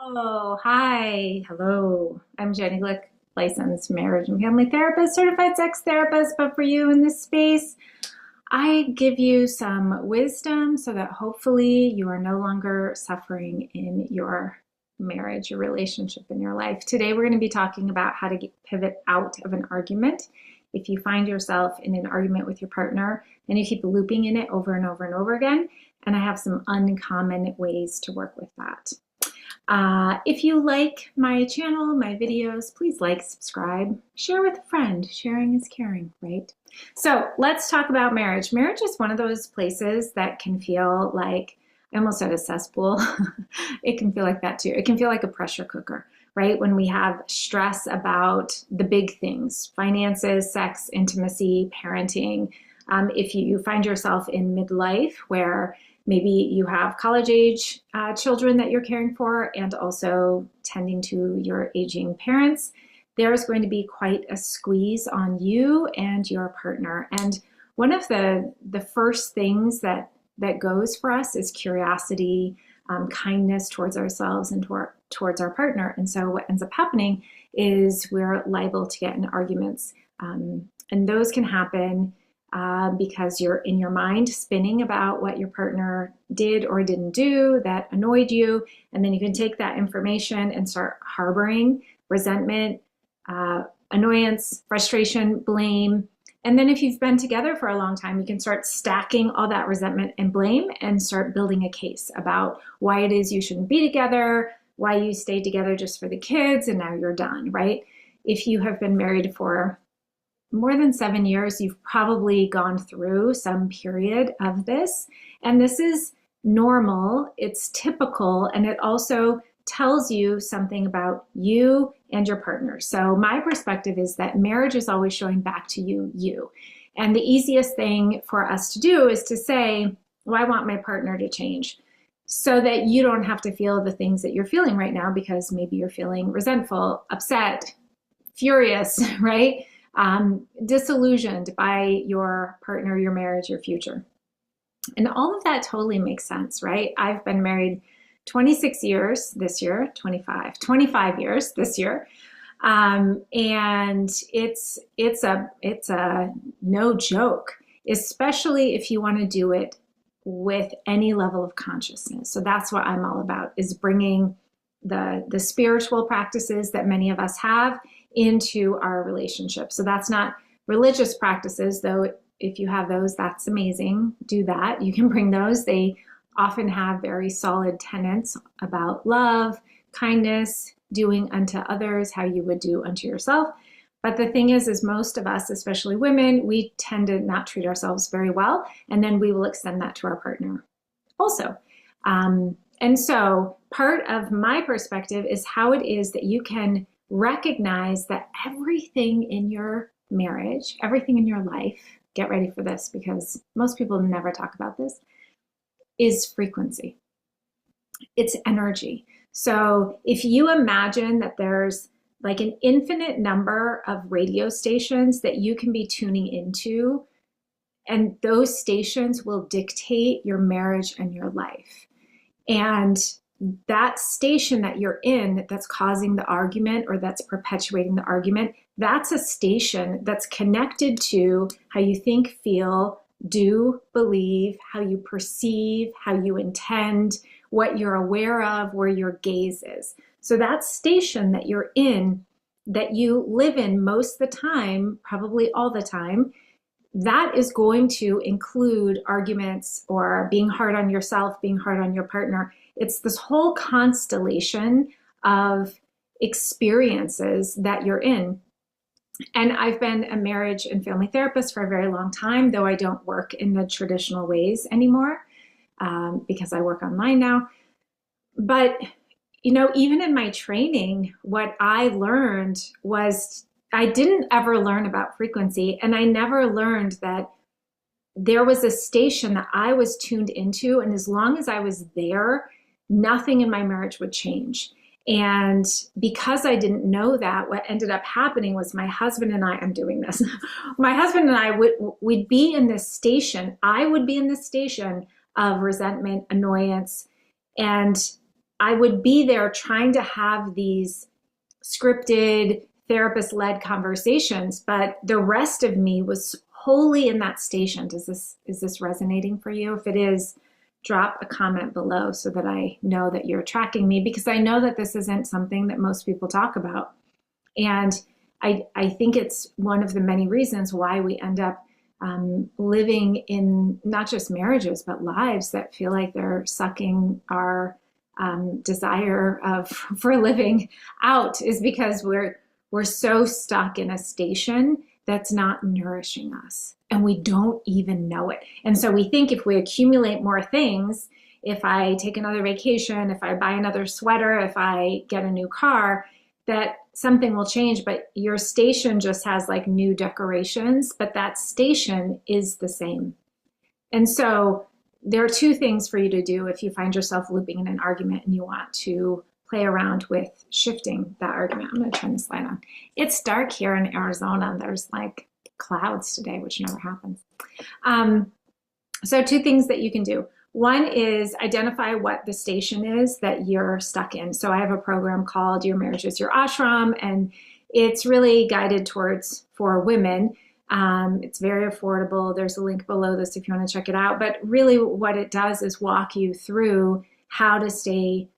Oh, hi. Hello. I'm Jenny Glick, licensed marriage and family therapist, certified sex therapist. But for you in this space, I give you some wisdom so that hopefully you are no longer suffering in your marriage, your relationship, in your life. Today, we're going to be talking about how to pivot out of an argument. If you find yourself in an argument with your partner and you keep looping in it over and over and over again, and I have some uncommon ways to work with that. If you like my channel, my videos, please like, subscribe, share with a friend. Sharing is caring, right? So let's talk about marriage. Marriage is one of those places that can feel like, I almost said a cesspool. It can feel like that too. It can feel like a pressure cooker, right? When we have stress about the big things, finances, sex, intimacy, parenting. If you find yourself in midlife where maybe you have college age children that you're caring for and also tending to your aging parents, there's going to be quite a squeeze on you and your partner. And one of the first things that goes for us is curiosity, kindness towards ourselves and towards our partner. And so what ends up happening is we're liable to get in arguments. And those can happen because you're in your mind spinning about what your partner did or didn't do that annoyed you. And then you can take that information and start harboring resentment, annoyance, frustration, blame. And then if you've been together for a long time, you can start stacking all that resentment and blame and start building a case about why it is you shouldn't be together, why you stayed together just for the kids, and now you're done, right? If you have been married for more than 7 years, you've probably gone through some period of this. And this is normal, it's typical, and it also tells you something about you and your partner. So my perspective is that marriage is always showing back to you. And the easiest thing for us to do is to say, well, I want my partner to change, so that you don't have to feel the things that you're feeling right now, because maybe you're feeling resentful, upset, furious, right? Disillusioned by your partner, your marriage, your future. And all of that totally makes sense, right? I've been married 26 years this year, 25 years this year. And it's a no joke, especially if you want to do it with any level of consciousness. So that's what I'm all about, is bringing the spiritual practices that many of us have into our relationship. So that's not religious practices, though if you have those, that's amazing. Do that. You can bring those. They often have very solid tenets about love, kindness, doing unto others how you would do unto yourself. But the thing is most of us, especially women, we tend to not treat ourselves very well, and then we will extend that to our partner also. And so part of my perspective is how it is that you can recognize that everything in your marriage, everything in your life, get ready for this because most people never talk about this, is frequency. It's energy. So if you imagine that there's like an infinite number of radio stations that you can be tuning into, and those stations will dictate your marriage and your life. And that station that you're in that's causing the argument or that's perpetuating the argument, that's a station that's connected to how you think, feel, do, believe, how you perceive, how you intend, what you're aware of, where your gaze is. So that station that you're in, that you live in most of the time, probably all the time, that is going to include arguments or being hard on yourself, being hard on your partner. It's this whole constellation of experiences that you're in. And I've been a marriage and family therapist for a very long time, though I don't work in the traditional ways anymore because I work online now. But, you know, even in my training, what I learned was I didn't ever learn about frequency, and I never learned that there was a station that I was tuned into, and as long as I was there, nothing in my marriage would change. And because I didn't know that, what ended up happening was my husband and I'm doing this. My husband and I we'd be in this station. I would be in this station of resentment, annoyance, and I would be there trying to have these scripted, therapist-led conversations, but the rest of me was wholly in that station. Is this resonating for you? If it is, drop a comment below so that I know that you're tracking me, because I know that this isn't something that most people talk about. And I think it's one of the many reasons why we end up living in not just marriages, but lives that feel like they're sucking our desire for living out, is because we're so stuck in a station that's not nourishing us, and we don't even know it. And so we think if we accumulate more things, if I take another vacation, if I buy another sweater, if I get a new car, that something will change. But your station just has like new decorations, but that station is the same. And so there are two things for you to do if you find yourself looping in an argument and you want to play around with shifting that argument. I'm going to turn this light on. It's dark here in Arizona. There's like clouds today, which never happens. So two things that you can do. One is identify what the station is that you're stuck in. So I have a program called Your Marriage is Your Ashram, and it's really guided for women. It's very affordable. There's a link below this if you want to check it out. But really what it does is walk you through how to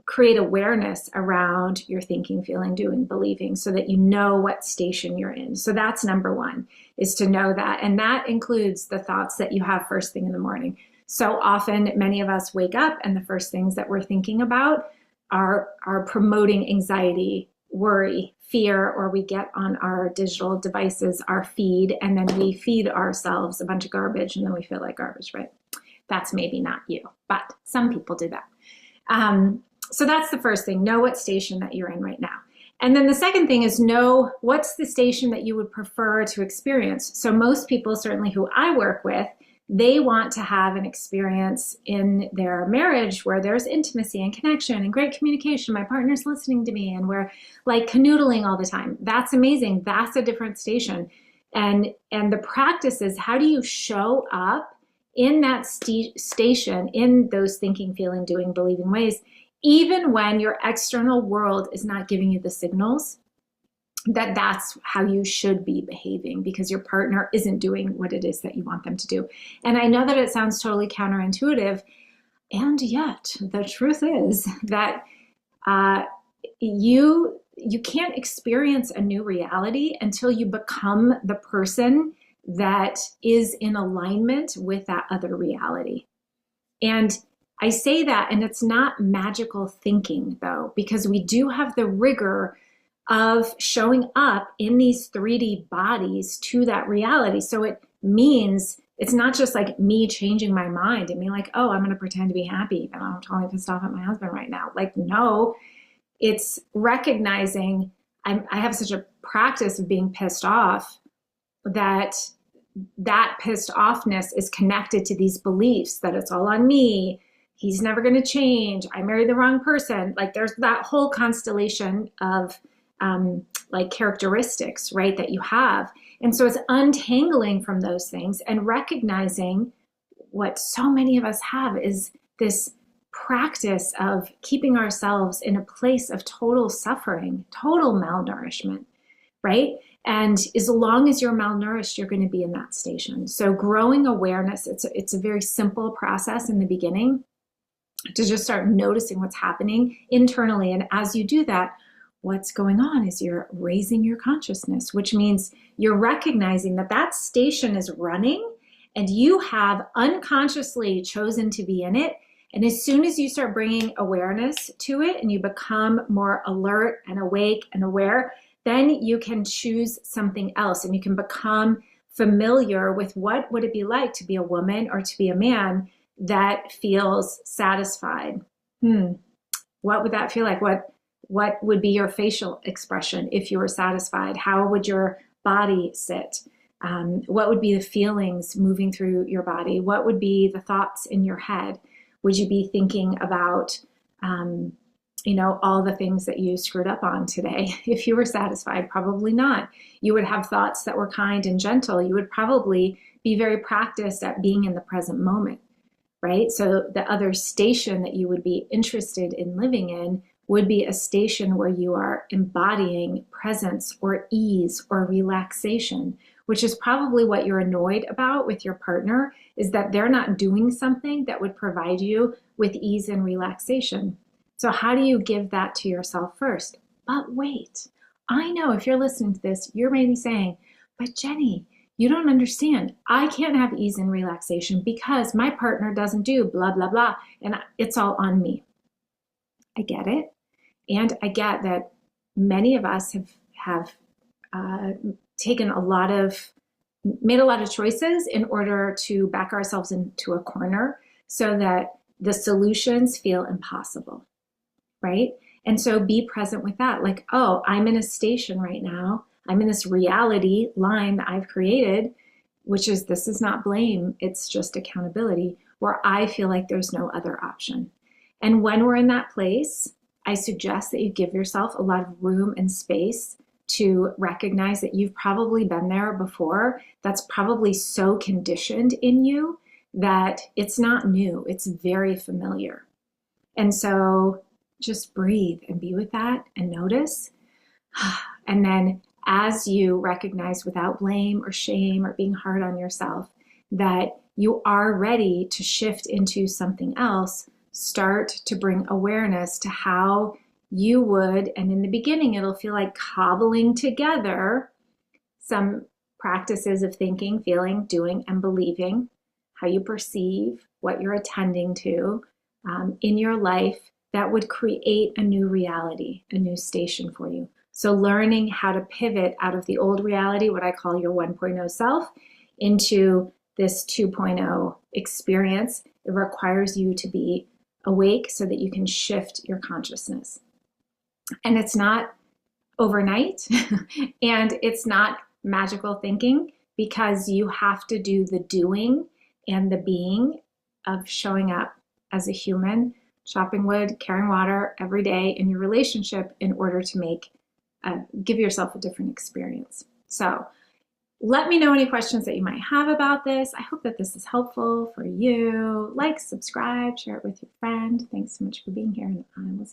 create awareness around your thinking, feeling, doing, believing, so that you know what station you're in. So that's number one, is to know that. And that includes the thoughts that you have first thing in the morning. So often, many of us wake up and the first things that we're thinking about are promoting anxiety, worry, fear, or we get on our digital devices, our feed, and then we feed ourselves a bunch of garbage and then we feel like garbage, right? That's maybe not you, but some people do that. So that's the first thing. Know what station that you're in right now. And then the second thing is know what's the station that you would prefer to experience. So most people, certainly who I work with, they want to have an experience in their marriage where there's intimacy and connection and great communication. My partner's listening to me and we're like canoodling all the time. That's amazing. That's a different station. And the practice is, how do you show up in that station, in those thinking, feeling, doing, believing ways, even when your external world is not giving you the signals that that's how you should be behaving, because your partner isn't doing what it is that you want them to do. And I know that it sounds totally counterintuitive, and yet the truth is that you can't experience a new reality until you become the person that is in alignment with that other reality. And I say that, and it's not magical thinking though, because we do have the rigor of showing up in these 3D bodies to that reality. So it means it's not just like me changing my mind and being like, oh, I'm going to pretend to be happy, but I'm totally pissed off at my husband right now. Like, no, it's recognizing I have such a practice of being pissed off that pissed offness is connected to these beliefs that it's all on me. He's never going to change. I married the wrong person. Like, there's that whole constellation of like characteristics, right, that you have. And so it's untangling from those things and recognizing what so many of us have is this practice of keeping ourselves in a place of total suffering, total malnourishment, right? And as long as you're malnourished, you're going to be in that station. So growing awareness, it's a very simple process in the beginning to just start noticing what's happening internally. And as you do that, what's going on is you're raising your consciousness, which means you're recognizing that that station is running and you have unconsciously chosen to be in it. And as soon as you start bringing awareness to it and you become more alert and awake and aware, then you can choose something else and you can become familiar with what would it be like to be a woman or to be a man that feels satisfied. What would that feel like? What would be your facial expression if you were satisfied? How would your body sit? What would be the feelings moving through your body? What would be the thoughts in your head? Would you be thinking about, all the things that you screwed up on today? If you were satisfied, probably not. You would have thoughts that were kind and gentle. You would probably be very practiced at being in the present moment, right? So the other station that you would be interested in living in would be a station where you are embodying presence or ease or relaxation, which is probably what you're annoyed about with your partner, is that they're not doing something that would provide you with ease and relaxation. So how do you give that to yourself first? But wait, I know if you're listening to this, you're maybe saying, but Jenny, you don't understand. I can't have ease and relaxation because my partner doesn't do blah, blah, blah, and it's all on me. I get it. And I get that many of us have taken made a lot of choices in order to back ourselves into a corner so that the solutions feel impossible, right? And so be present with that. Like, oh, I'm in a station right now. I'm in this reality line that I've created, which is, this is not blame. It's just accountability, where I feel like there's no other option. And when we're in that place, I suggest that you give yourself a lot of room and space to recognize that you've probably been there before. That's probably so conditioned in you that it's not new. It's very familiar. And so just breathe and be with that and notice. And then as you recognize, without blame or shame or being hard on yourself, that you are ready to shift into something else, start to bring awareness to how you would, and in the beginning, it'll feel like cobbling together some practices of thinking, feeling, doing, and believing, how you perceive, what you're attending to in your life that would create a new reality, a new station for you. So learning how to pivot out of the old reality, what I call your 1.0 self, into this 2.0 experience, it requires you to be awake so that you can shift your consciousness. And it's not overnight and it's not magical thinking, because you have to do the doing and the being of showing up as a human, chopping wood, carrying water every day in your relationship in order to give yourself a different experience. So let me know any questions that you might have about this. I hope that this is helpful for you. Like, subscribe, share it with your friend. Thanks so much for being here, and I will see you.